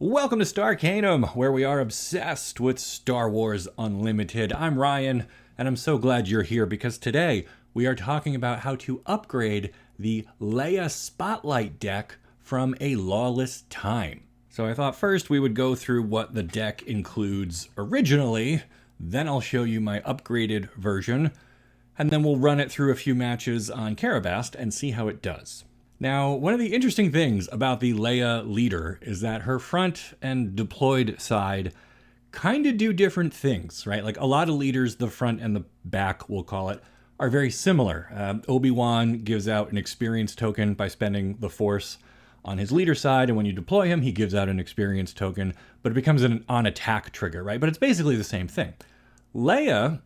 Welcome to Starcanum, where we are obsessed with Star Wars Unlimited. I'm Ryan, and I'm so glad you're here because today we are talking about how to upgrade the Leia Spotlight deck from a Lawless Time. So I thought first we would go through what the deck includes originally, then I'll show you my upgraded version, and then we'll run it through a few matches on Karabast and see how it does. Now, one of the interesting things about the Leia leader is that her front and deployed side kind of do different things, right? Like a lot of leaders, the front and the back, we'll call it, are very similar. Obi-Wan gives out an experience token by spending the Force on his leader side, and when you deploy him, he gives out an experience token, but it becomes an on-attack trigger, right? But it's basically the same thing. Leia,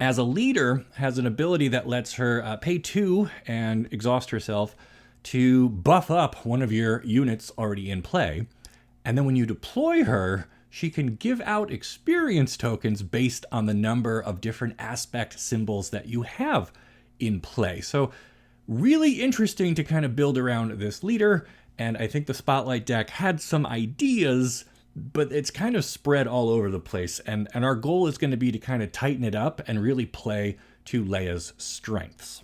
as a leader, has an ability that lets her pay 2 and exhaust herself to buff up one of your units already in play. And then when you deploy her, she can give out experience tokens based on the number of different aspect symbols that you have in play. So really interesting to kind of build around this leader. And I think the Spotlight deck had some ideas, but it's kind of spread all over the place. And our goal is going to be to kind of tighten it up and really play to Leia's strengths.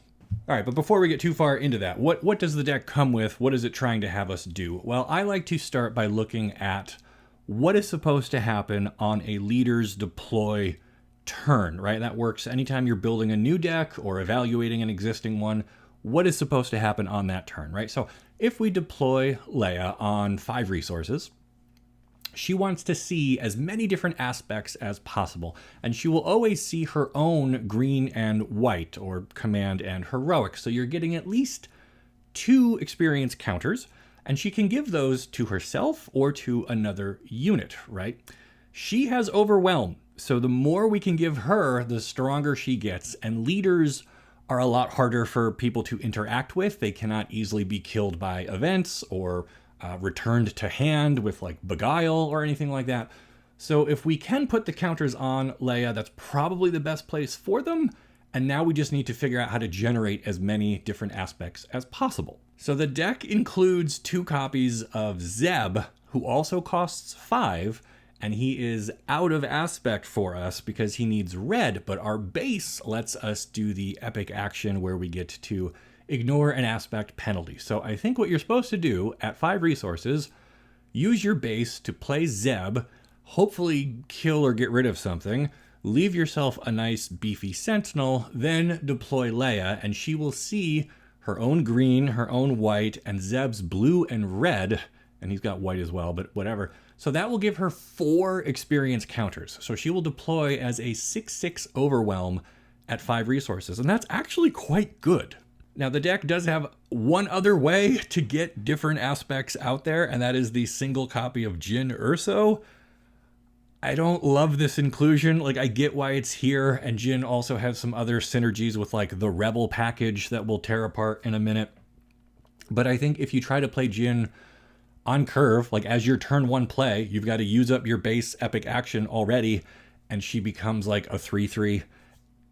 All right, but before we get too far into that, what does the deck come with? What is it trying to have us do? Well, I like to start by looking at what is supposed to happen on a leader's deploy turn, right? That works anytime you're building a new deck or evaluating an existing one. What is supposed to happen on that turn, right? So if we deploy Leia on 5 resources, she wants to see as many different aspects as possible, and she will always see her own green and white, or command and heroic. So you're getting at least 2 experience counters, and she can give those to herself or to another unit, right? She has overwhelm, so the more we can give her, the stronger she gets, and leaders are a lot harder for people to interact with. They cannot easily be killed by events or returned to hand with like Beguile or anything like that. So if we can put the counters on Leia, that's probably the best place for them. And now we just need to figure out how to generate as many different aspects as possible. So the deck includes 2 copies of Zeb, who also costs 5, and he is out of aspect for us because he needs red, but our base lets us do the epic action where we get to ignore an aspect penalty. So I think what you're supposed to do at 5 resources, use your base to play Zeb, hopefully kill or get rid of something, leave yourself a nice beefy sentinel, then deploy Leia, and she will see her own green, her own white, and Zeb's blue and red, and he's got white as well, but whatever. So that will give her 4 experience counters. So she will deploy as a 6/6 overwhelm at 5 resources, and that's actually quite good. Now, the deck does have one other way to get different aspects out there, and that is the single copy of Jyn Erso. I don't love this inclusion. Like, I get why it's here, and Jyn also has some other synergies with, like, the Rebel package that we'll tear apart in a minute. But I think if you try to play Jyn on curve, like, as your turn 1 play, you've got to use up your base epic action already, and she becomes, like, a 3/3.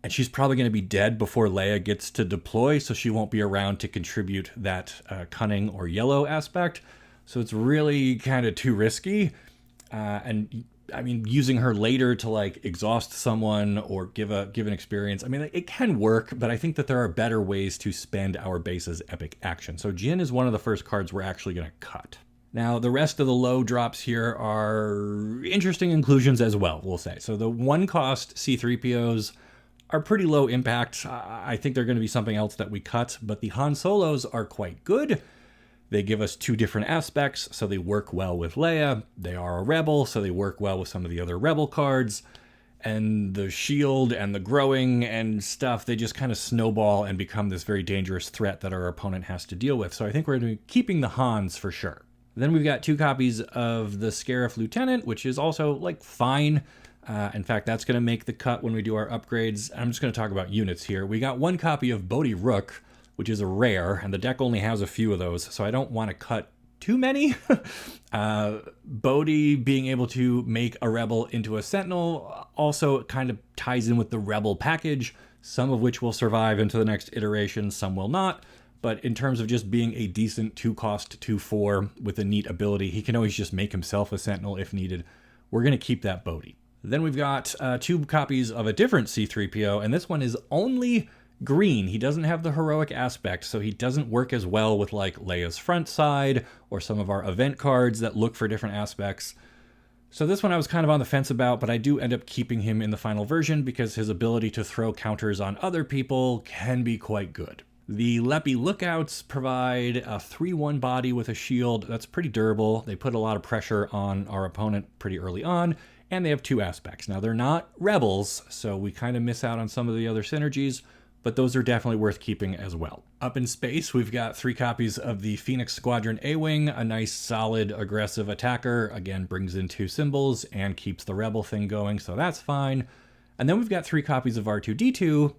And she's probably going to be dead before Leia gets to deploy, so she won't be around to contribute that cunning or yellow aspect. So it's really kind of too risky. And I mean, using her later to like exhaust someone or give an experience, I mean, it can work, but I think that there are better ways to spend our base's epic action. So Jyn is one of the first cards we're actually going to cut. Now, the rest of the low drops here are interesting inclusions as well, we'll say. So the 1-cost C-3POs are pretty low impact. I think they're going to be something else that we cut, but the Han Solos are quite good. They give us 2 different aspects, so they work well with Leia. They are a rebel, so they work well with some of the other rebel cards. And the shield and the growing and stuff, they just kind of snowball and become this very dangerous threat that our opponent has to deal with. So I think we're going to be keeping the Hans for sure. Then we've got 2 copies of the Scarif Lieutenant, which is also like fine. In fact, that's going to make the cut when we do our upgrades. I'm just going to talk about units here. We got 1 copy of Bodhi Rook, which is a rare, and the deck only has a few of those, so I don't want to cut too many. Bodhi being able to make a rebel into a sentinel also kind of ties in with the rebel package, some of which will survive into the next iteration, some will not. But in terms of just being a decent 2-cost 2/4 with a neat ability, he can always just make himself a Sentinel if needed. We're going to keep that Bodhi. Then we've got 2 copies of a different C-3PO, and this one is only green. He doesn't have the heroic aspect, so he doesn't work as well with like Leia's front side or some of our event cards that look for different aspects. So this one I was kind of on the fence about, but I do end up keeping him in the final version because his ability to throw counters on other people can be quite good. The Leppy Lookouts provide a 3/1 body with a shield that's pretty durable. They put a lot of pressure on our opponent pretty early on, and they have 2 aspects. Now, they're not rebels, so we kind of miss out on some of the other synergies, but those are definitely worth keeping as well. Up in space, we've got 3 copies of the Phoenix Squadron A-Wing, a nice, solid, aggressive attacker. Again, brings in 2 symbols and keeps the rebel thing going, so that's fine. And then we've got 3 copies of R2-D2,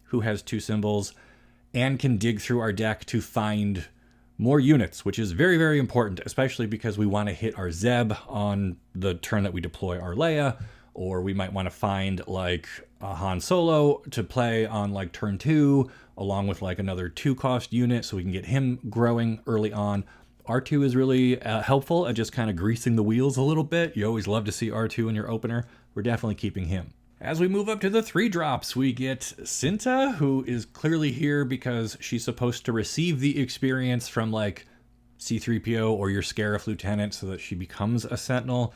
who has 2 symbols, and can dig through our deck to find more units, which is very, very important, especially because we want to hit our Zeb on the turn that we deploy our Leia, or we might want to find like a Han Solo to play on like turn 2, along with like another 2-cost unit so we can get him growing early on. R2 is really helpful at just kind of greasing the wheels a little bit. You always love to see R2 in your opener. We're definitely keeping him. As we move up to the 3 drops, we get Cinta, who is clearly here because she's supposed to receive the experience from like C-3PO or your Scarif Lieutenant so that she becomes a Sentinel,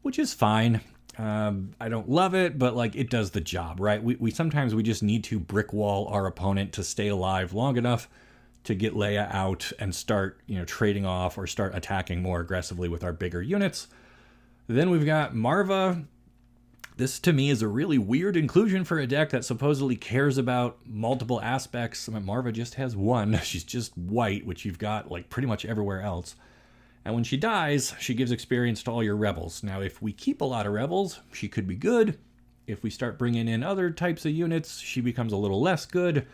which is fine. I don't love it, but like it does the job, right? We sometimes we just need to brick wall our opponent to stay alive long enough to get Leia out and start, trading off or start attacking more aggressively with our bigger units. Then we've got Marva. This, to me, is a really weird inclusion for a deck that supposedly cares about multiple aspects. I mean, Marva just has 1. She's just white, which you've got like pretty much everywhere else. And when she dies, she gives experience to all your rebels. Now, if we keep a lot of rebels, she could be good. If we start bringing in other types of units, she becomes a little less good.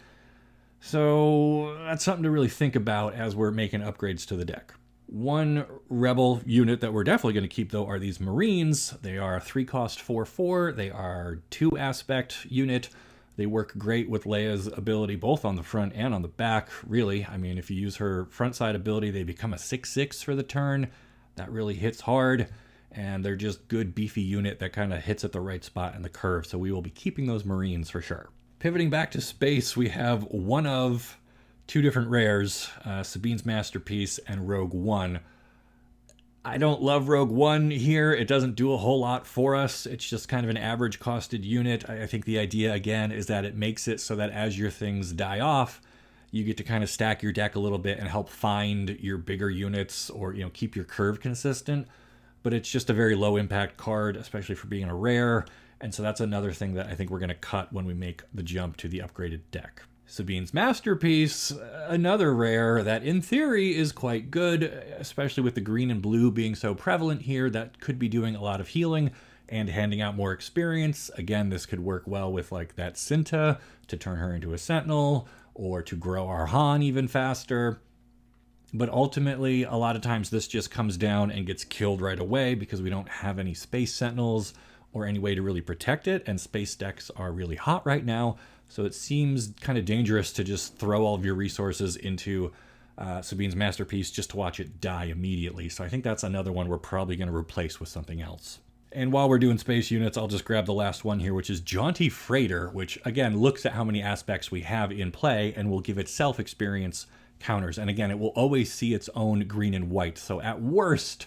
So that's something to really think about as we're making upgrades to the deck. 1 rebel unit that we're definitely going to keep, though, are these Marines. They are a 3-cost 4/4. They are 2-aspect unit. They work great with Leia's ability, both on the front and on the back, really. I mean, if you use her front side ability, they become a 6/6 for the turn. That really hits hard, and they're just good, beefy unit that kind of hits at the right spot in the curve, so we will be keeping those Marines for sure. Pivoting back to space, we have 1 of 2 different rares, Sabine's Masterpiece and Rogue One. I don't love Rogue One here. It doesn't do a whole lot for us. It's just kind of an average costed unit. I think the idea, again, is that it makes it so that as your things die off, you get to kind of stack your deck a little bit and help find your bigger units or, keep your curve consistent. But it's just a very low impact card, especially for being a rare. And so that's another thing that I think we're going to cut when we make the jump to the upgraded deck. Sabine's Masterpiece, another rare that in theory is quite good, especially with the green and blue being so prevalent here. That could be doing a lot of healing and handing out more experience. Again, this could work well with like that Cinta to turn her into a Sentinel or to grow our Han even faster. But ultimately, a lot of times this just comes down and gets killed right away because we don't have any Space Sentinels or any way to really protect it, and space decks are really hot right now. So it seems kind of dangerous to just throw all of your resources into Sabine's Masterpiece just to watch it die immediately. So I think that's another one we're probably going to replace with something else. And while we're doing space units, I'll just grab the last one here, which is Jaunty Freighter, which again looks at how many aspects we have in play and will give itself experience counters. And again, it will always see its own green and white. So at worst,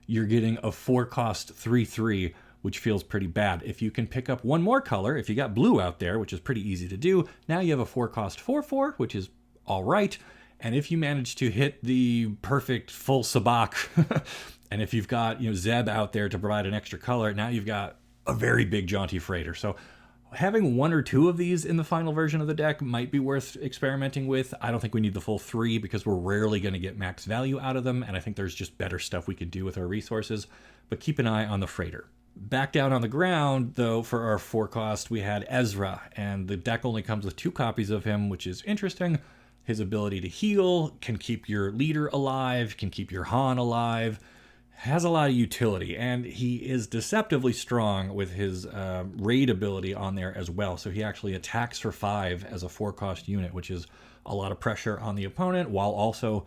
you're getting a 4-cost 3/3, which feels pretty bad. If you can pick up 1 more color, if you got blue out there, which is pretty easy to do, now you have a 4-cost 4/4, which is all right. And if you manage to hit the perfect full sabak, and if you've got Zeb out there to provide an extra color, now you've got a very big Jaunty Freighter. So having 1 or 2 of these in the final version of the deck might be worth experimenting with. I don't think we need the full 3 because we're rarely going to get max value out of them, and I think there's just better stuff we could do with our resources. But keep an eye on the Freighter. Back down on the ground, though, for our 4-cost, we had Ezra, and the deck only comes with 2 copies of him, which is interesting. His ability to heal can keep your leader alive, can keep your Han alive. has a lot of utility, and he is deceptively strong with his raid ability on there as well. So he actually attacks for 5 as a 4-cost unit, which is a lot of pressure on the opponent while also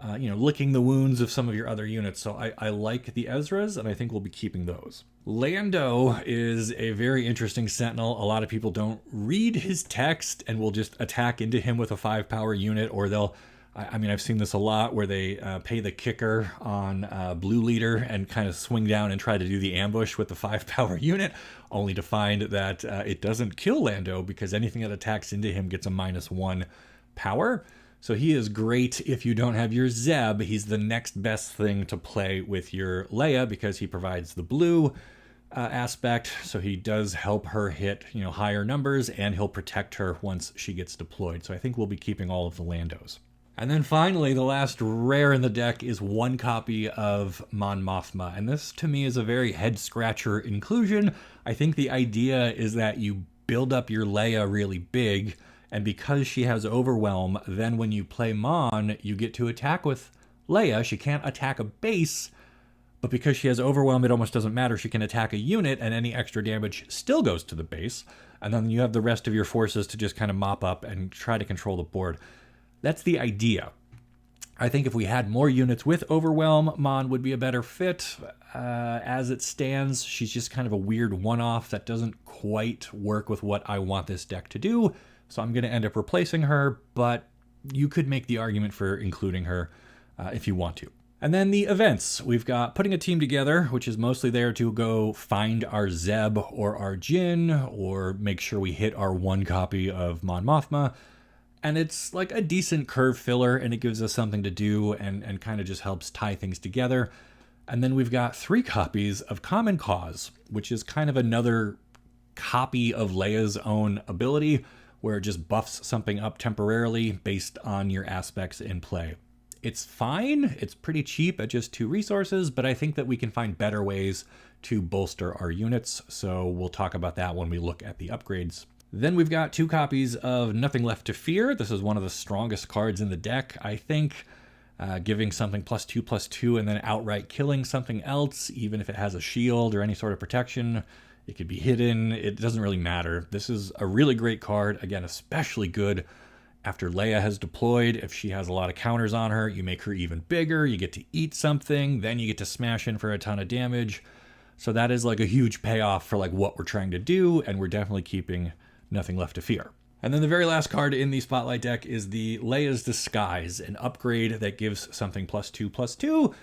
licking the wounds of some of your other units. So I like the Ezras, and I think we'll be keeping those. Lando is a very interesting sentinel. A lot of people don't read his text and will just attack into him with a 5-power unit, or they'll, I've seen this a lot where they pay the kicker on Blue Leader and kind of swing down and try to do the ambush with the 5-power unit, only to find that it doesn't kill Lando because anything that attacks into him gets a -1 power. So he is great if you don't have your Zeb. He's the next best thing to play with your Leia because he provides the blue aspect. So he does help her hit higher numbers, and he'll protect her once she gets deployed. So I think we'll be keeping all of the Landos. And then finally, the last rare in the deck is 1 copy of Mon Mothma. And this, to me, is a very head-scratcher inclusion. I think the idea is that you build up your Leia really big, and because she has Overwhelm, then when you play Mon, you get to attack with Leia. She can't attack a base, but because she has Overwhelm, it almost doesn't matter. She can attack a unit, and any extra damage still goes to the base. And then you have the rest of your forces to just kind of mop up and try to control the board. That's the idea. I think if we had more units with Overwhelm, Mon would be a better fit. As it stands, she's just kind of a weird one-off that doesn't quite work with what I want this deck to do. So I'm going to end up replacing her, but you could make the argument for including her if you want to. And then the events. We've got putting a team together, which is mostly there to go find our Zeb or our Jin, or make sure we hit our 1 copy of Mon Mothma. And it's like a decent curve filler, and it gives us something to do and kind of just helps tie things together. And then we've got 3 copies of Common Cause, which is kind of another copy of Leia's own ability, where it just buffs something up temporarily based on your aspects in play. It's fine. It's pretty cheap at just 2 resources, but I think that we can find better ways to bolster our units, so we'll talk about that when we look at the upgrades. Then we've got 2 copies of Nothing Left to Fear. This is one of the strongest cards in the deck, I think. Giving something +2/+2 and then outright killing something else, even if it has a shield or any sort of protection. It could be hidden. It doesn't really matter. This is a really great card. Again, especially good after Leia has deployed. If she has a lot of counters on her, you make her even bigger. You get to eat something. Then you get to smash in for a ton of damage. So that is like a huge payoff for like what we're trying to do. And we're definitely keeping Nothing Left to Fear. And then the very last card in the Spotlight deck is the Leia's Disguise, an upgrade that gives something +2/+2.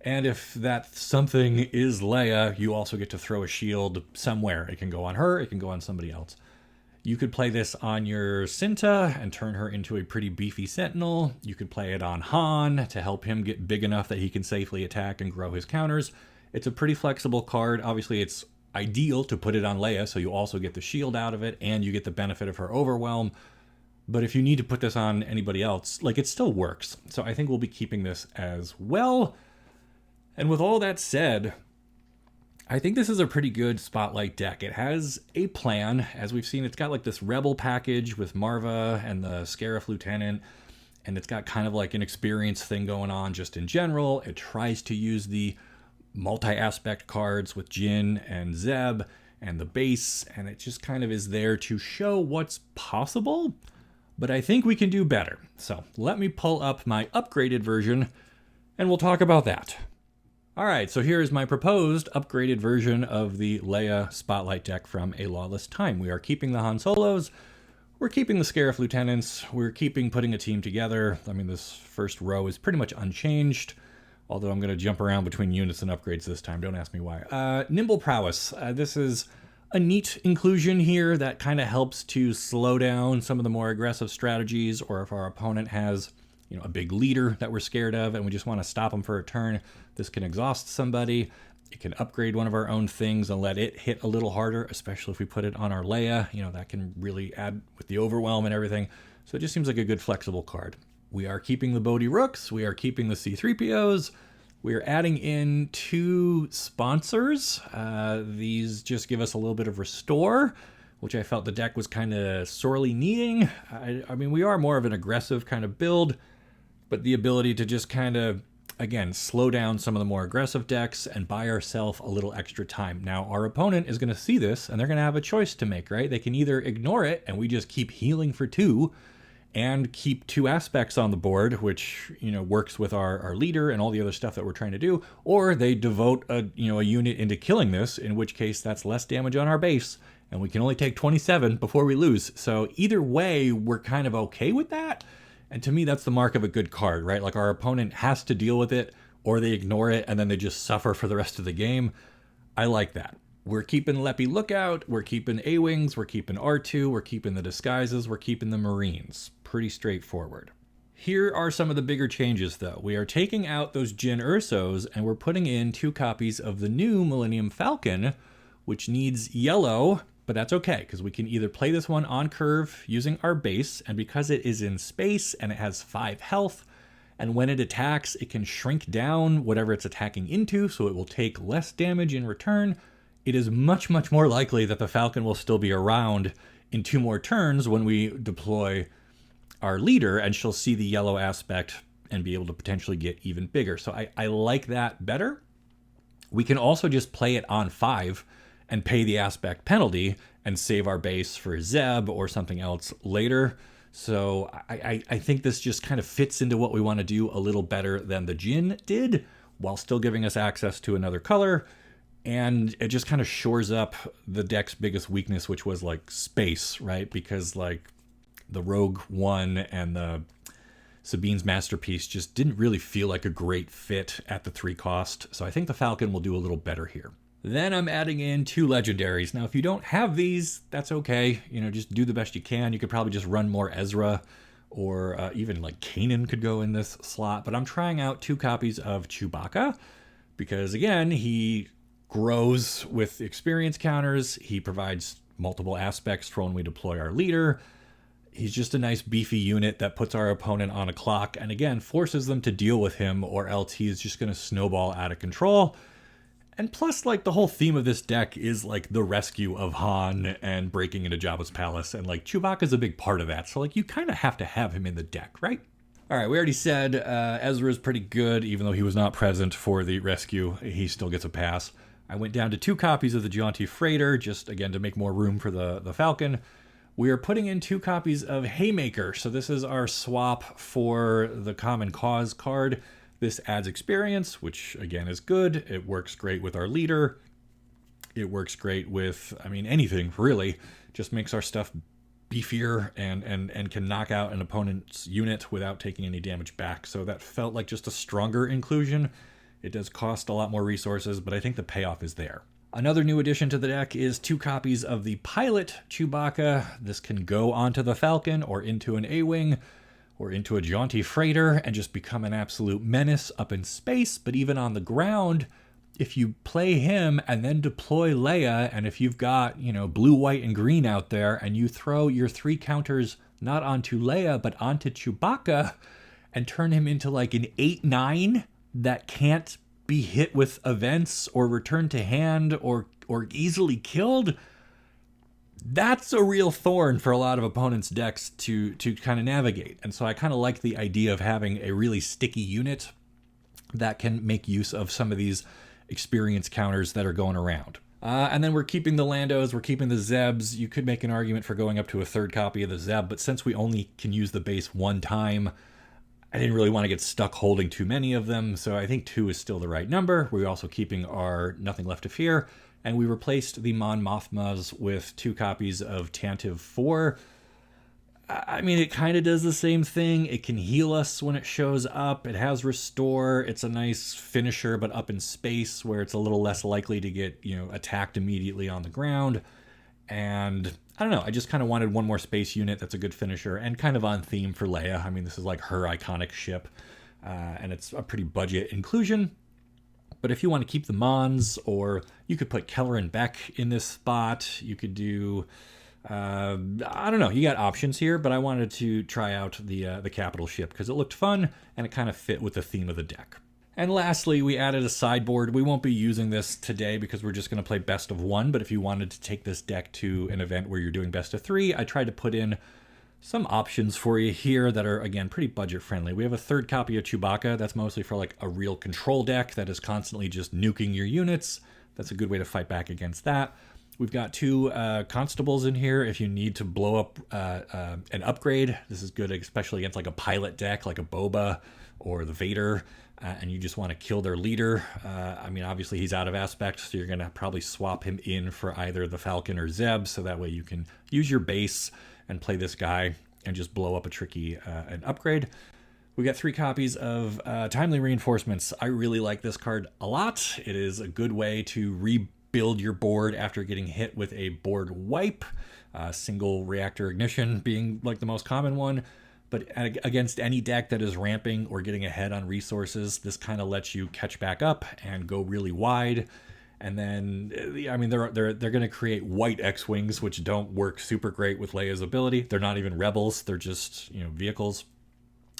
And if that something is Leia, you also get to throw a shield somewhere. It can go on her, it can go on somebody else. You could play this on your Cinta and turn her into a pretty beefy Sentinel. You could play it on Han to help him get big enough that he can safely attack and grow his counters. It's a pretty flexible card. Obviously, it's ideal to put it on Leia, so you also get the shield out of it, and you get the benefit of her Overwhelm. But if you need to put this on anybody else, like, it still works. So I think we'll be keeping this as well. And with all that said, I think this is a pretty good Spotlight deck. It has a plan. As we've seen, it's got like this Rebel package with Marva and the Scarif Lieutenant, and it's got kind of like an experience thing going on just in general. It tries to use the multi-aspect cards with Jin and Zeb and the base, and it just kind of is there to show what's possible. But I think we can do better. So let me pull up my upgraded version, and we'll talk about that. All right, so here is my proposed upgraded version of the Leia Spotlight deck from A Lawless Time. We are keeping the Han Solos, we're keeping the Scarif Lieutenants, we're keeping putting a team together. I mean, this first row is pretty much unchanged, although I'm going to jump around between units and upgrades this time. Don't ask me why. Nimble Prowess. This is a neat inclusion here that kind of helps to slow down some of the more aggressive strategies, or if our opponent has a big leader that we're scared of and we just want to stop them for a turn, this can exhaust somebody. It can upgrade one of our own things and let it hit a little harder, especially if we put it on our Leia. That can really add with the Overwhelm and everything. So it just seems like a good flexible card. We are keeping the Bodhi Rooks. We are keeping the C-3POs. We are adding in 2 sponsors. These just give us a little bit of restore, which I felt the deck was kind of sorely needing. I mean, we are more of an aggressive kind of build, but the ability to just kind of again, slow down some of the more aggressive decks and buy ourselves a little extra time. Now, our opponent is going to see this, and they're going to have a choice to make, right? They can either ignore it, and we just keep healing for 2, and keep 2 aspects on the board, which, works with our leader and all the other stuff that we're trying to do, or they devote a unit into killing this, in which case that's less damage on our base, and we can only take 27 before we lose. So either way, we're kind of okay with that. And to me, that's the mark of a good card, right? Like, our opponent has to deal with it, or they ignore it, and then they just suffer for the rest of the game. I like that. We're keeping Leppy Lookout, we're keeping A-Wings, we're keeping R2, we're keeping the disguises, we're keeping the Marines. Pretty straightforward. Here are some of the bigger changes, though. We are taking out those Jyn Ursos, and we're putting in 2 copies of the new Millennium Falcon, which needs yellow, but that's okay, because we can either play this one on curve using our base, and because it is in space and it has 5 health, and when it attacks, it can shrink down whatever it's attacking into, so it will take less damage in return. It is much, much more likely that the Falcon will still be around in 2 more turns when we deploy our leader, and she'll see the yellow aspect and be able to potentially get even bigger. So I like that better. We can also just play it on 5 and pay the aspect penalty and save our base for Zeb or something else later. So I think this just kind of fits into what we want to do a little better than the Jyn did, while still giving us access to another color. And it just kind of shores up the deck's biggest weakness, which was like space, right? Because like the Rogue One and the Sabine's Masterpiece just didn't really feel like a great fit at the 3 cost. So I think the Falcon will do a little better here. Then I'm adding in 2 legendaries. Now, if you don't have these, that's okay. Just do the best you can. You could probably just run more Ezra, or even like Kanan could go in this slot. But I'm trying out 2 copies of Chewbacca because, again, he grows with experience counters. He provides multiple aspects for when we deploy our leader. He's just a nice beefy unit that puts our opponent on a clock and, again, forces them to deal with him, or else he is just going to snowball out of control. And plus, like, the whole theme of this deck is, like, the rescue of Han and breaking into Jabba's palace. And, like, Chewbacca's a big part of that. So, like, you kind of have to have him in the deck, right? All right, we already said Ezra's pretty good. Even though he was not present for the rescue, he still gets a pass. I went down to 2 copies of the Jaunty Freighter, just, again, to make more room for the Falcon. We are putting in 2 copies of Haymaker. So this is our swap for the Common Cause card. This adds experience, which, again, is good. It works great with our leader. It works great with, anything, really. Just makes our stuff beefier and can knock out an opponent's unit without taking any damage back. So that felt like just a stronger inclusion. It does cost a lot more resources, but I think the payoff is there. Another new addition to the deck is 2 copies of the Pilot Chewbacca. This can go onto the Falcon or into an A-Wing or into a Jaunty Freighter and just become an absolute menace up in space. But even on the ground, if you play him and then deploy Leia, and if you've got, blue, white, and green out there, and you throw your 3 counters not onto Leia, but onto Chewbacca, and turn him into like an 8/9 that can't be hit with events or return to hand or easily killed, that's a real thorn for a lot of opponents' decks to kind of navigate. And so I kind of like the idea of having a really sticky unit that can make use of some of these experience counters that are going around. And then we're keeping the Landos, we're keeping the Zebs. You could make an argument for going up to a 3rd copy of the Zeb, but since we only can use the base 1 time, I didn't really want to get stuck holding too many of them, so I think 2 is still the right number. We're also keeping our Nothing Left to Fear, and we replaced the Mon Mothmas with 2 copies of Tantive 4. It kind of does the same thing. It can heal us when it shows up. It has Restore. It's a nice finisher, but up in space where it's a little less likely to get, attacked immediately on the ground. And I don't know, I just kind of wanted one more space unit that's a good finisher and kind of on theme for Leia. This is like her iconic ship, and it's a pretty budget inclusion. But if you want to keep the Mons, or you could put Kelleran Beck in this spot, you could do, I don't know, you got options here, but I wanted to try out the capital ship because it looked fun and it kind of fit with the theme of the deck. And lastly, we added a sideboard. We won't be using this today because we're just going to play best of 1, but if you wanted to take this deck to an event where you're doing best of 3, I tried to put in some options for you here that are, again, pretty budget friendly. We have a third copy of Chewbacca. That's mostly for like a real control deck that is constantly just nuking your units. That's a good way to fight back against that. We've got two constables in here if you need to blow up an upgrade. This is good, especially against like a pilot deck like a Boba or the Vader, and you just want to kill their leader. I mean, obviously he's out of aspect, so you're going to probably swap him in for either the Falcon or Zeb, so that way you can use your base and play this guy and just blow up a tricky an upgrade. We got 3 copies of Timely Reinforcements. I really like this card a lot. It is a good way to rebuild your board after getting hit with a board wipe. Single reactor ignition being like the most common one. But against any deck that is ramping or getting ahead on resources, this kind of lets you catch back up and go really wide. And then, I mean, they're going to create white X-Wings, which don't work super great with Leia's ability. They're not even rebels. They're just, vehicles.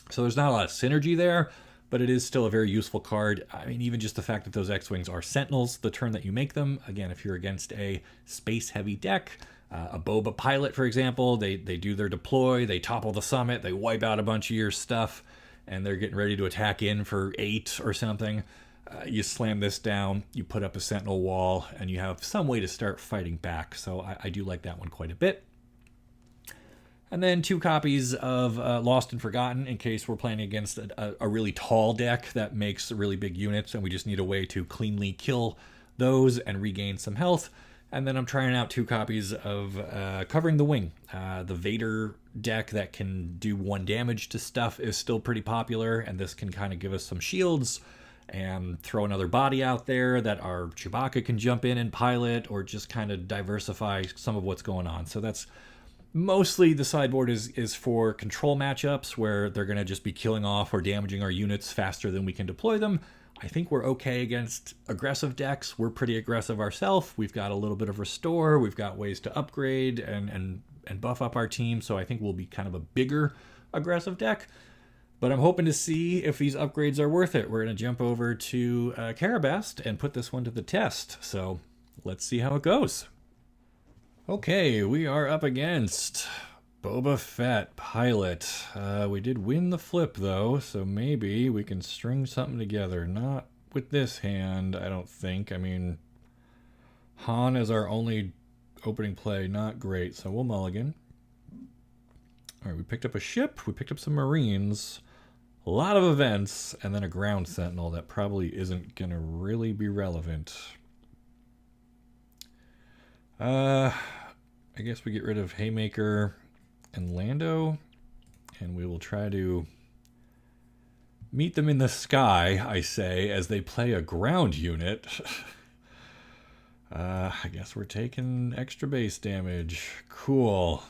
So there's not a lot of synergy there, but it is still a very useful card. I mean, even just the fact that those X-Wings are Sentinels the turn that you make them. Again, if you're against a space-heavy deck, a Boba pilot, for example, they do their deploy, they topple the summit, they wipe out a bunch of your stuff, and they're getting ready to attack in for 8 or something. You slam this down, you put up a Sentinel wall, and you have some way to start fighting back. So I do like that one quite a bit. And then 2 copies of Lost and Forgotten in case we're playing against a really tall deck that makes really big units, and we just need a way to cleanly kill those and regain some health. And then I'm trying out 2 copies of Covering the Wing. The Vader deck that can do 1 damage to stuff is still pretty popular, and this can kind of give us some shields and throw another body out there that our Chewbacca can jump in and pilot, or just kind of diversify some of what's going on. So that's mostly the sideboard is for control matchups where they're going to just be killing off or damaging our units faster than we can deploy them. I think we're okay against aggressive decks. We're pretty aggressive ourselves. We've got a little bit of restore. We've got ways to upgrade and buff up our team. So I think we'll be kind of a bigger aggressive deck. But I'm hoping to see if these upgrades are worth it. We're going to jump over to Karabast and put this one to the test. So let's see how it goes. Okay, we are up against Boba Fett, pilot. We did win the flip, though, so maybe we can string something together. Not with this hand, I don't think. I mean, Han is our only opening play. Not great, so we'll mulligan. All right, we picked up a ship. We picked up some Marines. A lot of events, and then a ground sentinel that probably isn't going to really be relevant. I guess we get rid of Haymaker and Lando, and we will try to meet them in the sky, I say, as they play a ground unit. I guess we're taking extra base damage. Cool.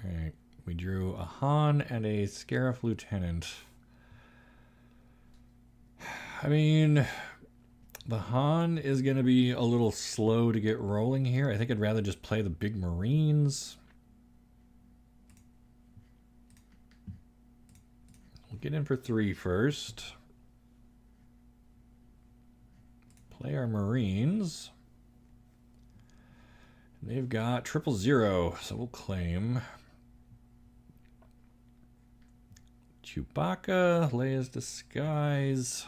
Alright, we drew a Han and a Scarif Lieutenant. I mean, the Han is going to be a little slow to get rolling here. I think I'd rather just play the big Marines. We'll get in for 3 first. Play our Marines. And they've got 000, so we'll claim. Chewbacca, Leia's Disguise.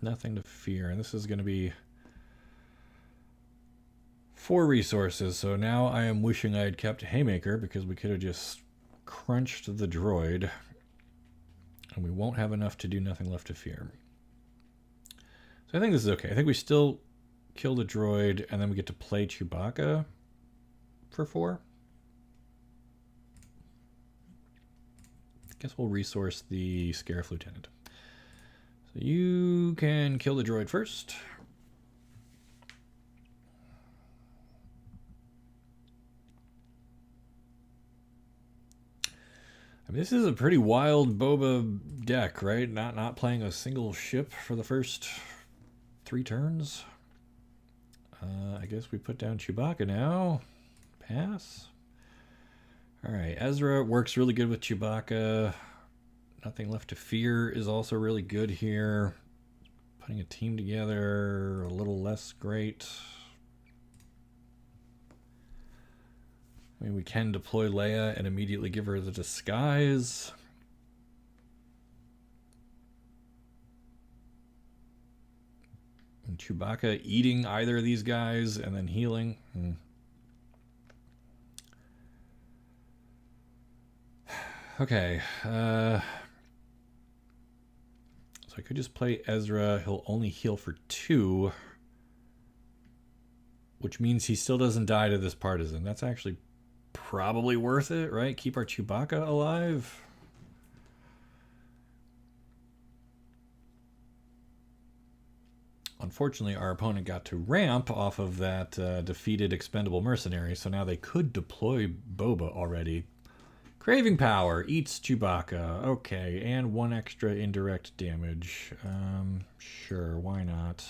Nothing to fear. And this is going to be 4 resources. So now I am wishing I had kept Haymaker because we could have just crunched the droid. And we won't have enough to do Nothing Left to Fear. So I think this is okay. I think we still kill the droid and then we get to play Chewbacca for 4. I guess we'll resource the Scarif Lieutenant. So you can kill the droid first. I mean, this is a pretty wild Boba deck, right? Not playing a single ship for the first 3 turns. I guess we put down Chewbacca now. Pass. All right, Ezra works really good with Chewbacca. Nothing Left to Fear is also really good here. Putting a team together, a little less great. I mean, we can deploy Leia and immediately give her the disguise. And Chewbacca eating either of these guys and then healing. Okay. So I could just play Ezra. He'll only heal for 2. Which means he still doesn't die to this partisan. That's actually probably worth it, right? Keep our Chewbacca alive. Unfortunately, our opponent got to ramp off of that defeated expendable mercenary, so now they could deploy Boba already. Craving power, eats Chewbacca. Okay, and 1 extra indirect damage. Sure, why not?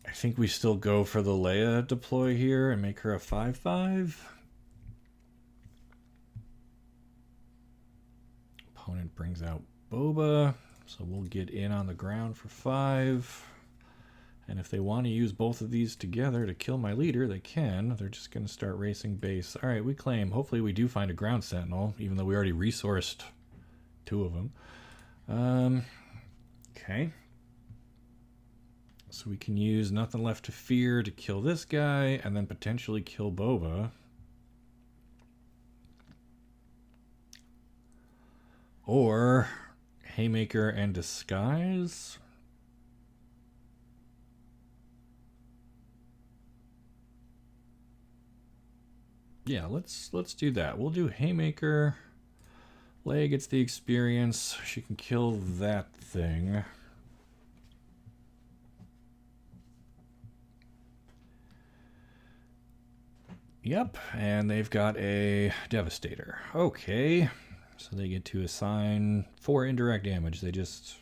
I think we still go for the Leia deploy here and make her a 5/5. Opponent brings out Boba, so we'll get in on the ground for 5. And if they want to use both of these together to kill my leader, they can. They're just going to start racing base. All right, we claim. Hopefully we do find a ground sentinel, even though we already resourced 2 of them. Okay. So we can use Nothing Left to Fear to kill this guy, and then potentially kill Boba. Or Haymaker and Disguise. Yeah, let's do that. We'll do Haymaker. Leia gets the experience. She can kill that thing. Yep, and they've got a Devastator. Okay, so they get to assign 4 indirect damage. They just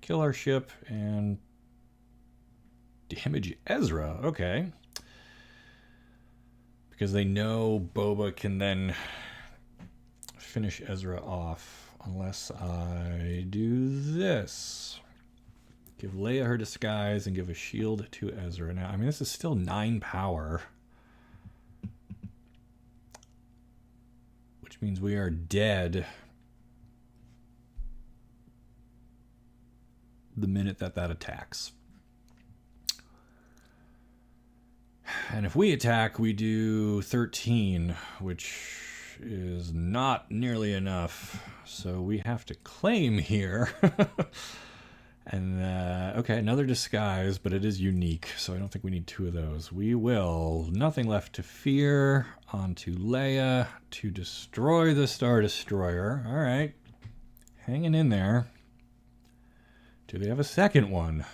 kill our ship and damage Ezra. Okay. Because they know Boba can then finish Ezra off unless I do this. Give Leia her disguise and give a shield to Ezra. Now, I mean, this is still 9 power. Which means we are dead the minute that attacks. And if we attack, we do 13, which is not nearly enough. So we have to claim here. And, okay, another disguise, but it is unique, so I don't think we need 2 of those. We will. Nothing Left to Fear onto Leia to destroy the Star Destroyer. All right. Hanging in there. Do they have a second one?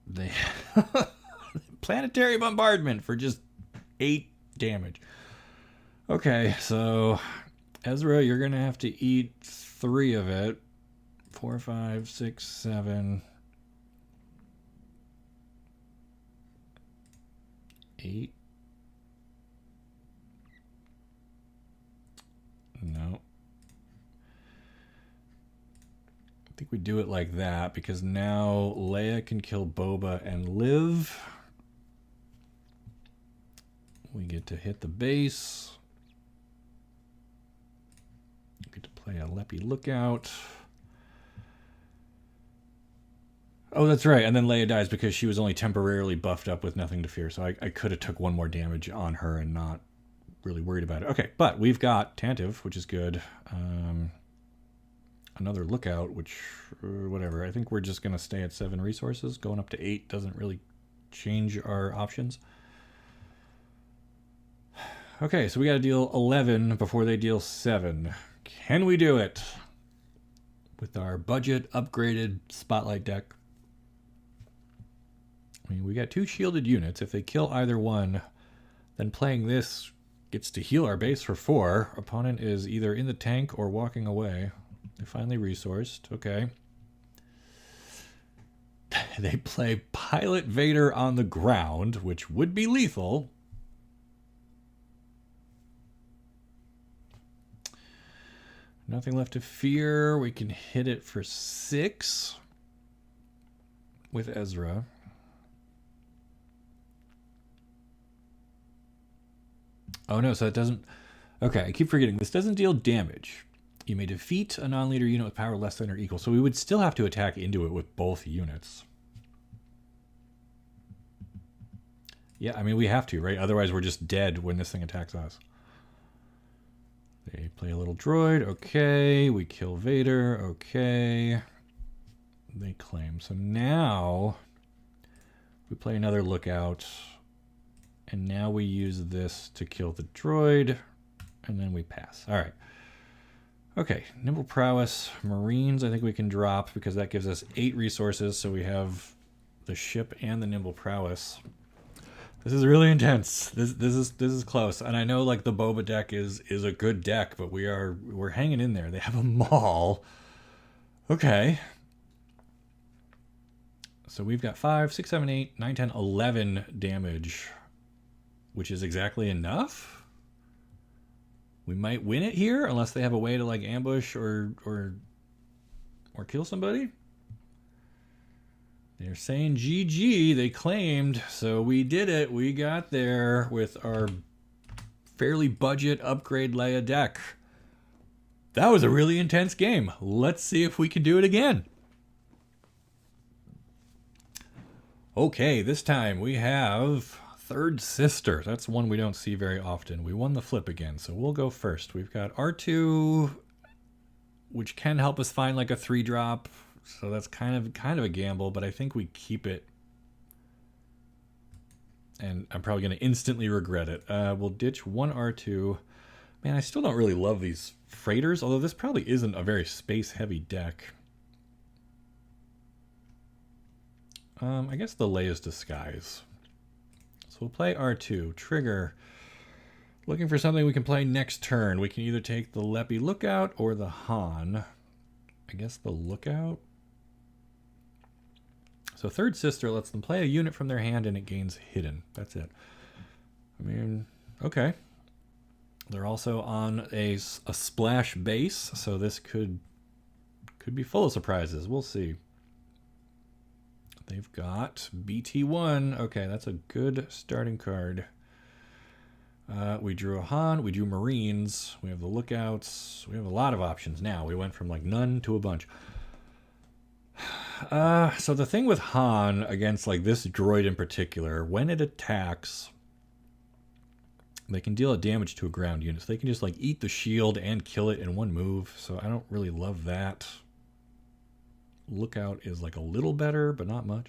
They planetary bombardment for just 8 damage. Okay, so Ezra, you're gonna have to eat 3 of it. 4, 5, 6, 7, 8. No. I think we do it like that because now Leia can kill Boba and live. We get to hit the base. We get to play a Leppy Lookout. Oh, that's right. And then Leia dies because she was only temporarily buffed up with Nothing to Fear. So I could have took 1 more damage on her and not really worried about it. Okay, but we've got Tantive, which is good. Another Lookout, which, whatever. I think we're just going to stay at 7 resources. Going up to 8 doesn't really change our options. Okay, so we got to deal 11 before they deal 7. Can we do it? With our budget upgraded Spotlight deck. I mean, we got 2 shielded units. If they kill either one, then playing this gets to heal our base for 4. Opponent is either in the tank or walking away. They finally resourced. Okay. They play Pilot Vader on the ground, which would be lethal. Nothing left to fear. We can hit it for 6 with Ezra. Oh no, so it doesn't... Okay, I keep forgetting. This doesn't deal damage. You may defeat a non-leader unit with power less than or equal. So we would still have to attack into it with both units. Yeah, I mean, we have to, right? Otherwise, we're just dead when this thing attacks us. They play a little droid. Okay. We kill Vader. Okay. They claim. So now we play another lookout. And now we use this to kill the droid. And then we pass. All right. Okay. Nimble Prowess. Marines, I think we can drop because that gives us 8 resources. So we have the ship and the Nimble Prowess. This is really intense. This is close, and I know like the Boba deck is a good deck, but we're hanging in there. They have a Maul. Okay. So we've got 5, 6, 7, 8, 9, 10, 11 damage, which is exactly enough. We might win it here unless they have a way to like ambush or kill somebody. They're saying GG, they claimed, so we did it. We got there with our fairly budget upgrade Leia deck. That was a really intense game. Let's see if we can do it again. Okay, this time we have Third Sister. That's one we don't see very often. We won the flip again, so we'll go first. We've got R2, which can help us find like a 3-drop. So that's kind of a gamble, but I think we keep it. And I'm probably going to instantly regret it. We'll ditch 1 R2. Man, I still don't really love these freighters, although this probably isn't a very space-heavy deck. I guess the Leia's Disguise. So we'll play R2. Trigger. Looking for something we can play next turn. We can either take the Leppy Lookout or the Han. I guess the Lookout. So Third Sister lets them play a unit from their hand and it gains Hidden. That's it. I mean, okay. They're also on a splash base, so this could be full of surprises. We'll see. They've got BT1. Okay, that's a good starting card. We drew a Han. We drew Marines. We have the Lookouts. We have a lot of options now. We went from like none to a bunch. So the thing with Han against like this droid in particular, when it attacks, they can deal a damage to a ground unit. So they can just like eat the shield and kill it in one move. So I don't really love that. Lookout is like a little better, but not much.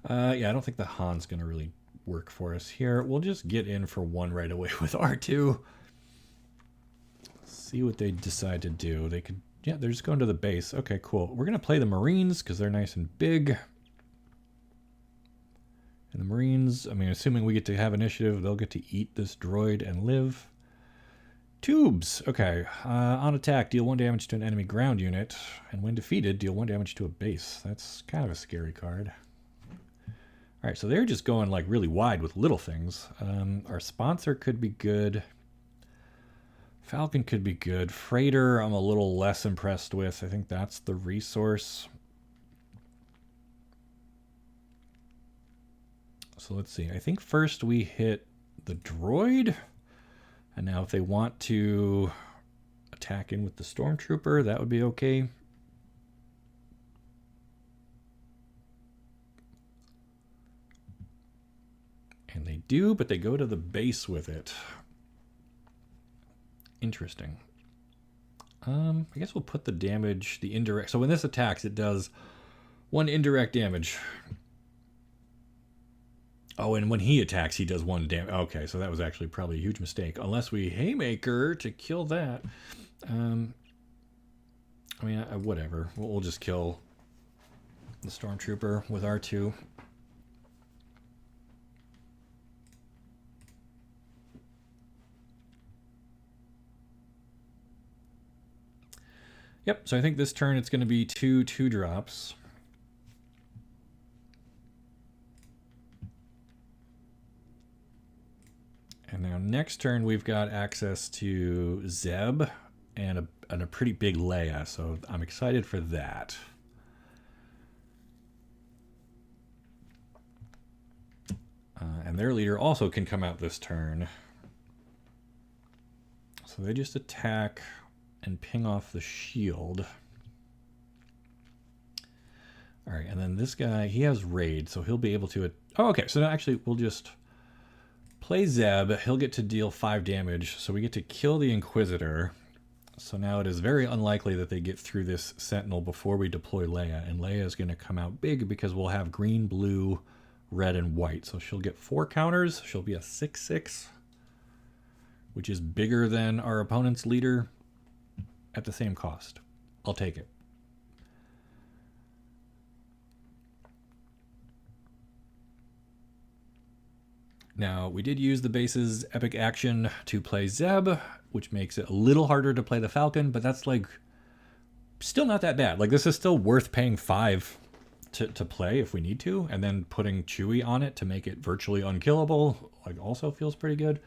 Yeah, I don't think the Han's going to really work for us here. We'll just get in for 1 right away with R2. See what they decide to do. They could... Yeah, they're just going to the base. Okay, cool. We're going to play the Marines because they're nice and big. And the Marines, I mean, assuming we get to have initiative, they'll get to eat this droid and live. Tubes. Okay. On attack, deal 1 damage to an enemy ground unit. And when defeated, deal 1 damage to a base. That's kind of a scary card. All right, so they're just going like really wide with little things. Our sponsor could be good. Falcon could be good. Freighter, I'm a little less impressed with. I think that's the resource. So let's see. I think first we hit the droid. And now if they want to attack in with the stormtrooper, that would be okay. And they do, but they go to the base with it. Interesting. I guess we'll put the damage, the indirect. So when this attacks, it does 1 indirect damage. Oh, and when he attacks, he does 1 damage. Okay, so that was actually probably a huge mistake. Unless we Haymaker to kill that. I mean, whatever. We'll just kill the Stormtrooper with R2. Yep, so I think this turn it's going to be 2 2-drops. And now next turn we've got access to Zeb and a pretty big Leia, so I'm excited for that. And their leader also can come out this turn. So they just attack and ping off the shield. All right, and then this guy, he has raid, so he'll be able to... Oh, okay, so actually we'll just play Zeb. He'll get to deal 5 damage, so we get to kill the Inquisitor. So now it is very unlikely that they get through this Sentinel before we deploy Leia, and Leia is going to come out big because we'll have green, blue, red, and white. So she'll get 4 counters. She'll be a 6/6, which is bigger than our opponent's leader at the same cost. I'll take it. Now, we did use the base's epic action to play Zeb, which makes it a little harder to play the Falcon, but that's like still not that bad. Like, this is still worth paying 5 to play if we need to, and then putting Chewie on it to make it virtually unkillable, like, also feels pretty good.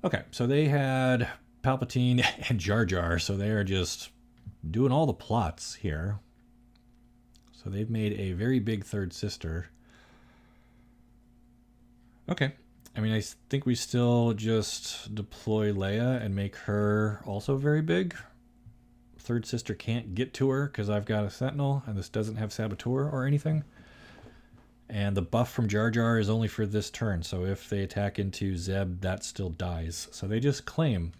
Okay, so they had Palpatine and Jar Jar, so they are just doing all the plots here. So they've made a very big third sister. Okay. I mean, I think we still just deploy Leia and make her also very big. Third sister can't get to her because I've got a Sentinel, and this doesn't have Saboteur or anything. And the buff from Jar Jar is only for this turn, so if they attack into Zeb, that still dies. So they just claim.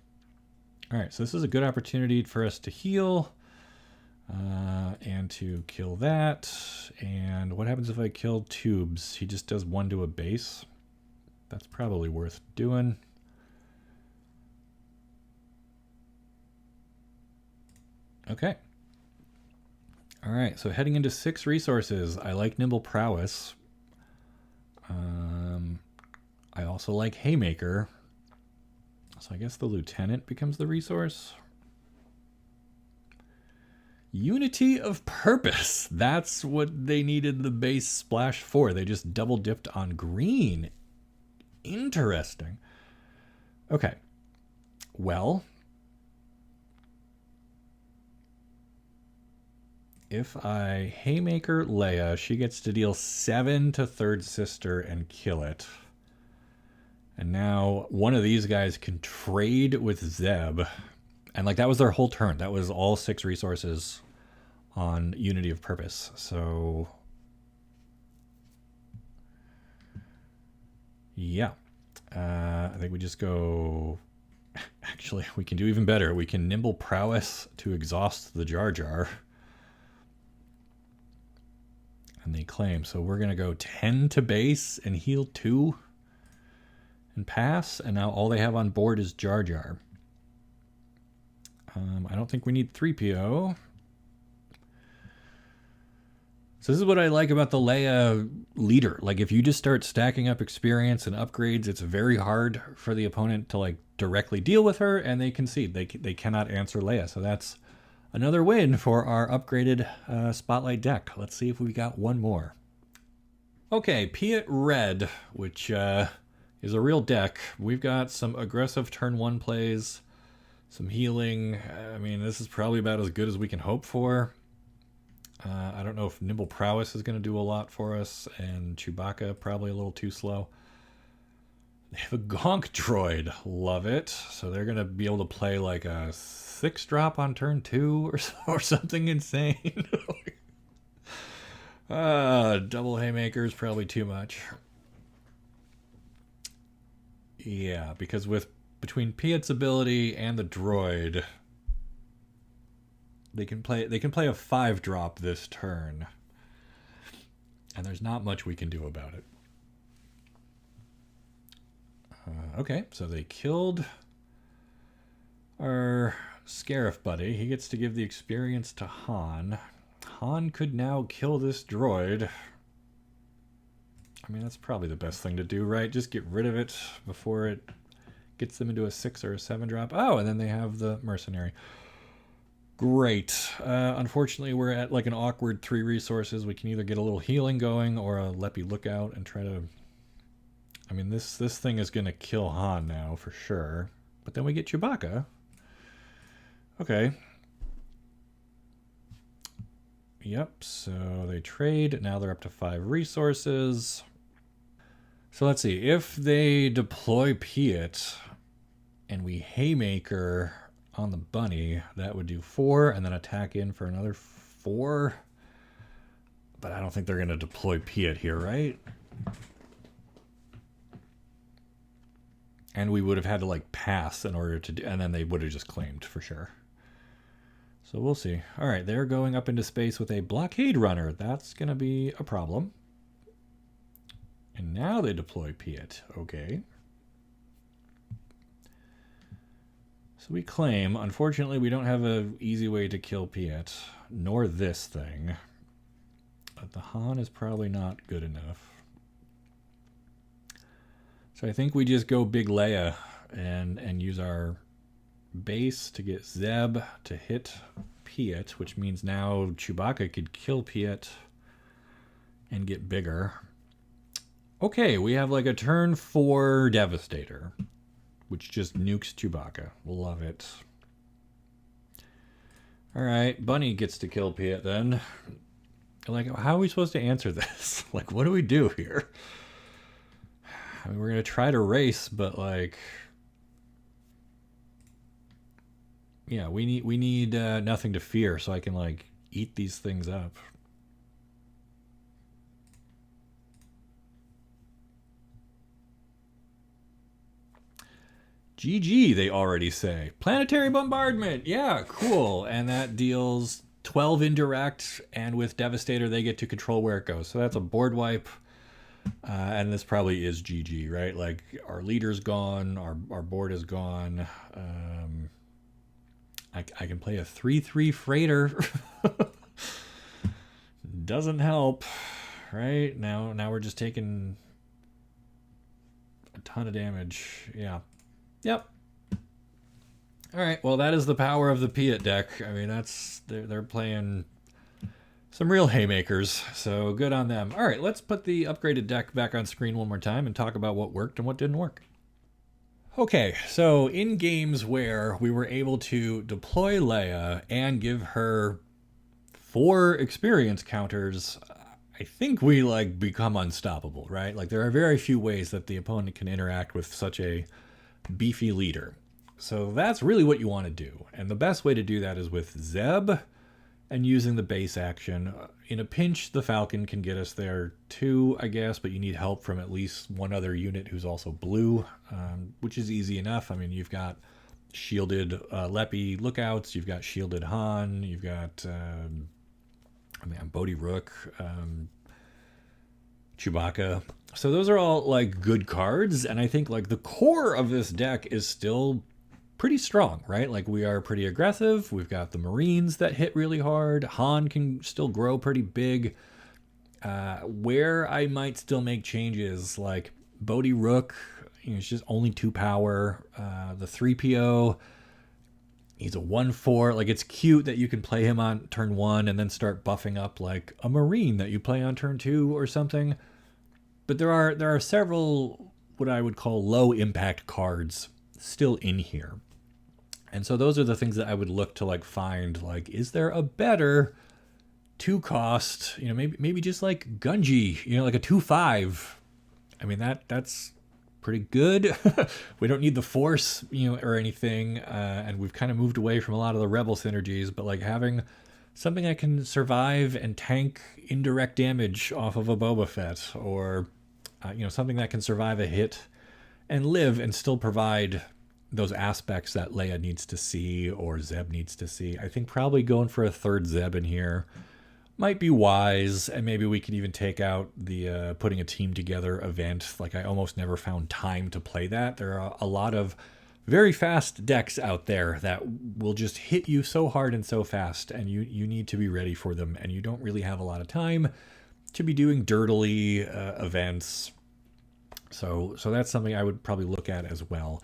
Alright, so this is a good opportunity for us to heal. And to kill that. And what happens if I kill Tubes? He just does 1 to a base. That's probably worth doing. Okay. All right, so heading into 6 resources. I like Nimble Prowess. I also like Haymaker. So I guess the Lieutenant becomes the resource. Unity of Purpose. That's what they needed the base splash for. They just double dipped on green. Interesting. Okay. Well, if I Haymaker Leia, she gets to deal 7 to third sister and kill it. And now one of these guys can trade with Zeb. And like that was their whole turn. That was all 6 resources on Unity of Purpose. So yeah. I think we just go... Actually, we can do even better. We can Nimble Prowess to exhaust the Jar Jar. And they claim. So we're going to go 10 to base and heal 2 and pass. And now all they have on board is Jar Jar. I don't think we need 3PO. So this is what I like about the Leia leader. Like, if you just start stacking up experience and upgrades, it's very hard for the opponent to, like, directly deal with her, and they concede. They cannot answer Leia. So that's another win for our upgraded Spotlight deck. Let's see if we got one more. Okay, Piett Red, which is a real deck. We've got some aggressive turn 1 plays, some healing. I mean, this is probably about as good as we can hope for. I don't know if Nimble Prowess is going to do a lot for us, and Chewbacca probably a little too slow. They have a Gonk droid. Love it. So they're going to be able to play like a 6-drop on turn 2 or something insane. Double Haymaker is probably too much. Yeah, because between Piett's ability and the droid, they can play a 5-drop this turn. And there's not much we can do about it. Okay, so they killed our Scarif buddy. He gets to give the experience to Han. Han could now kill this droid. I mean, that's probably the best thing to do, right? Just get rid of it before it gets them into a 6 or a 7-drop. Oh, and then they have the mercenary. Great. Unfortunately, we're at like an awkward 3 resources. We can either get a little healing going or a Leppy Lookout and try to... I mean, this thing is going to kill Han now for sure. But then we get Chewbacca. Okay. Yep, so they trade. Now they're up to 5 resources. So let's see. If they deploy Piett and we Haymaker on the bunny, that would do 4, and then attack in for another 4. But I don't think they're going to deploy Piett here, right? And we would have had to like pass in order to do, and then they would have just claimed for sure. So we'll see. All right, they're going up into space with a blockade runner. That's going to be a problem. And now they deploy Piett. Okay. So we claim. Unfortunately, we don't have an easy way to kill Piett, nor this thing. But the Han is probably not good enough. So I think we just go big Leia and use our base to get Zeb to hit Piett, which means now Chewbacca could kill Piett and get bigger. Okay, we have like a turn 4 Devastator, which just nukes Chewbacca. Love it. All right, Bunny gets to kill Piett then. Like, how are we supposed to answer this? Like, what do we do here? I mean, we're going to try to race, but like, yeah, we need nothing to fear, so I can like eat these things up. GG, they already say. Planetary bombardment. Yeah, cool. And that deals 12 indirect, and with Devastator, they get to control where it goes. So that's a board wipe. And this probably is GG, right? Like, our leader's gone, our board is gone. I can play a 3/3 freighter. Doesn't help, right? Now we're just taking a ton of damage. Yeah. Yep. All right. Well, that is the power of the Piett deck. I mean, they're playing some real haymakers, so good on them. All right, let's put the upgraded deck back on screen one more time and talk about what worked and what didn't work. Okay, so in games where we were able to deploy Leia and give her 4 experience counters, I think we like become unstoppable, right? Like, there are very few ways that the opponent can interact with such a beefy leader. So that's really what you want to do. And the best way to do that is with Zeb and using the base action. In a pinch, the Falcon can get us there too, I guess, but you need help from at least one other unit who's also blue, which is easy enough. I mean, you've got shielded Leppy lookouts, you've got shielded Han, you've got Bodhi Rook, Chewbacca. So those are all like good cards, and I think like the core of this deck is still pretty strong, right? Like, we are pretty aggressive. We've got the Marines that hit really hard. Han can still grow pretty big. Where I might still make changes, like Bodhi Rook, it's just only 2 power. The 3PO, he's a 1/4. Like, it's cute that you can play him on turn 1 and then start buffing up like a Marine that you play on turn 2 or something. But there are several what I would call low impact cards still in here. And so those are the things that I would look to like find, like, is there a better 2 cost, maybe just like Gunji, like a 2/5. I mean, that's pretty good. We don't need the Force, or anything. And we've kind of moved away from a lot of the Rebel synergies, but like having something that can survive and tank indirect damage off of a Boba Fett, or, something that can survive a hit and live and still provide those aspects that Leia needs to see or Zeb needs to see. I think probably going for a 3rd Zeb in here might be wise, and maybe we can even take out the putting a team together event. Like, I almost never found time to play that. There are a lot of very fast decks out there that will just hit you so hard and so fast, and you need to be ready for them, and you don't really have a lot of time to be doing dirtily events. So that's something I would probably look at as well.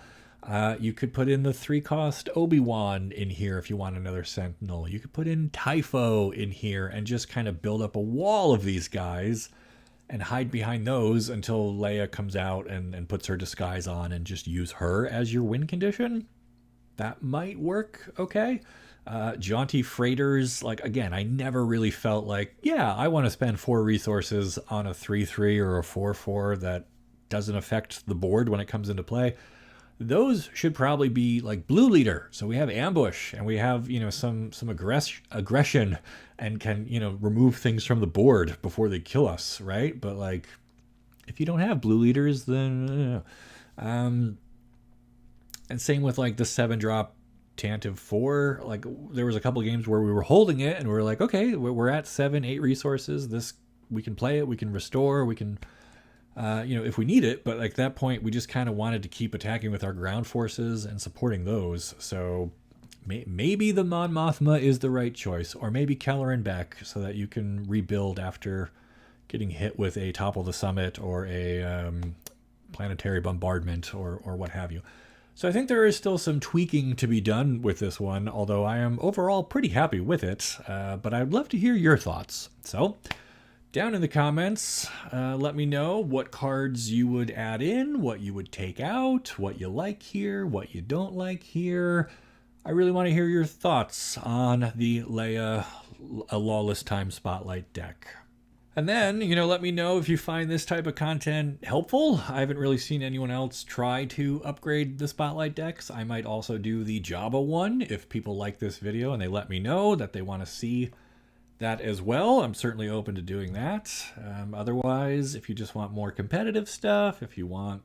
You could put in the 3-cost Obi-Wan in here if you want another Sentinel. You could put in Typho in here and just kind of build up a wall of these guys and hide behind those until Leia comes out and puts her disguise on, and just use her as your win condition. That might work okay. Jaunty freighters, like, again, I never really felt like, yeah, I want to spend 4 resources on a 3/3 or a 4/4 that doesn't affect the board when it comes into play. Those should probably be like blue leader. So we have ambush and we have, some aggression and can, remove things from the board before they kill us, right? But like, if you don't have blue leaders, then and same with like the 7-drop Tantive 4. Like, there was a couple games where we were holding it and we were like, okay, we're at 7-8 resources. This, we can play it, we can restore, we can if we need it. But like, that point, we just kind of wanted to keep attacking with our ground forces and supporting those. So maybe the Mon Mothma is the right choice, or maybe Keller and Beck, so that you can rebuild after getting hit with a Topple the Summit or a planetary bombardment or what have you. So I think there is still some tweaking to be done with this one, although I am overall pretty happy with it. But I'd love to hear your thoughts. So down in the comments, let me know what cards you would add in, what you would take out, what you like here, what you don't like here. I really want to hear your thoughts on the Leia A Lawless Time Spotlight deck. And then, let me know if you find this type of content helpful. I haven't really seen anyone else try to upgrade the Spotlight decks. I might also do the Jabba one if people like this video and they let me know that they want to see that as well. I'm certainly open to doing that. Otherwise, if you just want more competitive stuff, if you want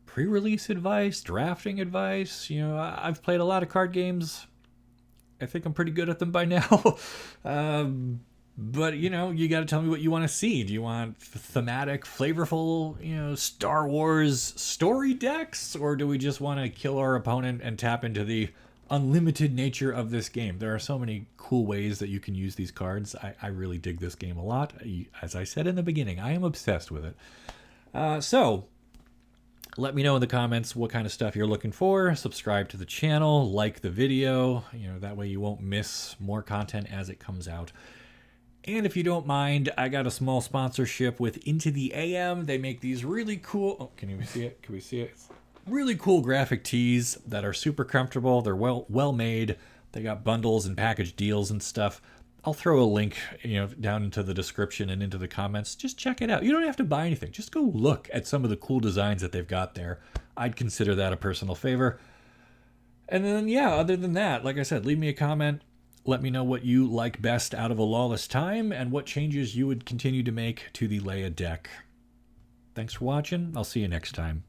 pre-release advice, drafting advice, I've played a lot of card games. I think I'm pretty good at them by now. But, you got to tell me what you want to see. Do you want thematic, flavorful, Star Wars story decks? Or do we just want to kill our opponent and tap into the unlimited nature of this game? There are so many cool ways that you can use these cards. I really dig this game a lot. As I said in the beginning, I am obsessed with it. So let me know in the comments what kind of stuff you're looking for. Subscribe to the channel, like the video. That way you won't miss more content as it comes out. And if you don't mind, I got a small sponsorship with Into the AM. They make these really cool... Oh, can you see it? Can we see it? Really cool graphic tees that are super comfortable. They're well made. They got bundles and package deals and stuff. I'll throw a link, down into the description and into the comments. Just check it out. You don't have to buy anything. Just go look at some of the cool designs that they've got there. I'd consider that a personal favor. And then, yeah, other than that, like I said, leave me a comment. Let me know what you like best out of A Lawless Time and what changes you would continue to make to the Leia deck. Thanks for watching. I'll see you next time.